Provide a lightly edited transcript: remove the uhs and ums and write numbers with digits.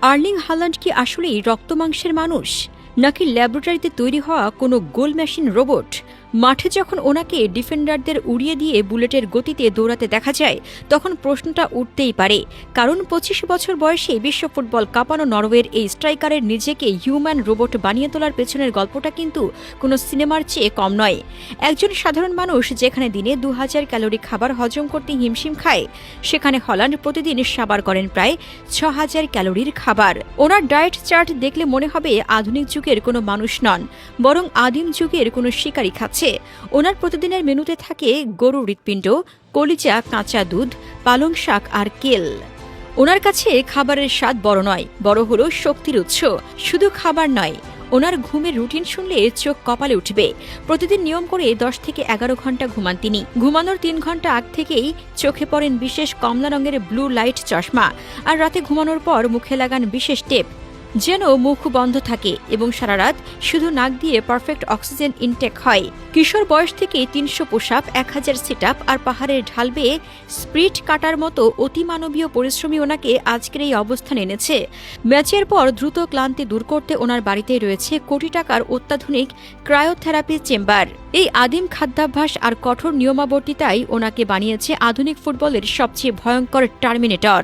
Erling Haaland কি আসলেই রক্তমাংসের মানুষ, নাকি ল্যাবরেটরিতে তৈরি হওয়া কোনো গোল মেশিন রোবট? মাঠে যখন ওনাকে ডিফেন্ডারদের উড়িয়ে দিয়ে বুলেটের গতিতে দৌড়াতে দেখা যায়, তখন প্রশ্নটা উঠতেই পারে। কারণ ২৫ বছর বয়সে বিশ্ব ফুটবল কাঁপানো নরওয়ের এই স্ট্রাইকারের নিজেকে হিউম্যান রোবট বানিয়ে তোলার পেছনের গল্পটা কিন্তু কোনো সিনেমার চেয়ে কম নয়। একজন সাধারণ মানুষ যেখানে দিনে ২০০০ ক্যালোরি খাবার হজম করতে হিমশিম খায়, সেখানে হল্যান্ড প্রতিদিন সাবার করেন প্রায় ৬০০০ ক্যালোরির খাবার। ওনার ডায়েট চার্ট দেখলে মনে হবে আধুনিক যুগের কোনো মানুষ নন, বরং আদিম যুগের কোনো শিকারী খাচ্ছে। ওনার প্রতিদিনের মেনুতে থাকে গরুর হৃৎপিণ্ড, কলিজা, কাঁচা দুধ, পালং শাক আর কেল। ওনার কাছে খাবারের স্বাদ বড় নয়, বড় হলো শক্তির উৎস। শুধু খাবার নয়, ওনার ঘুমের রুটিন শুনলে চোখ কপালে উঠবে। প্রতিদিন নিয়ম করে ১০ থেকে ১১ ঘন্টা ঘুমান তিনি। ঘুমানোর ৩ ঘন্টা আগ থেকেই চোখে পড়েন বিশেষ কমলা রঙের ব্লু লাইট চশমা, আর রাতে ঘুমানোর পর মুখে লাগান বিশেষ টেপ, যেন মুখ বন্ধ থাকে এবং সারা রাত শুধু নাক দিয়ে পারফেক্ট অক্সিজেন ইনটেক হয়। কিশোর বয়স থেকে ৩০০ পুশ-আপ, ১০০০ সিট-আপ আর পাহাড়ের ঢাল বেয়ে স্প্রিট কাটার মতো অতিমানবীয় পরিশ্রমী ওনাকে আজকের এই অবস্থানে এনেছে। ম্যাচের পর দ্রুত ক্লান্তি দূর করতে ওনার বাড়িতেই রয়েছে কোটি টাকার অত্যাধুনিক ক্রায়োথেরাপি চেম্বার। এই আদিম খাদ্যাভ্যাস আর কঠোর নিয়মাবর্তিতাই ওনাকে বানিয়েছে আধুনিক ফুটবলের সবচেয়ে ভয়ঙ্কর টার্মিনেটর।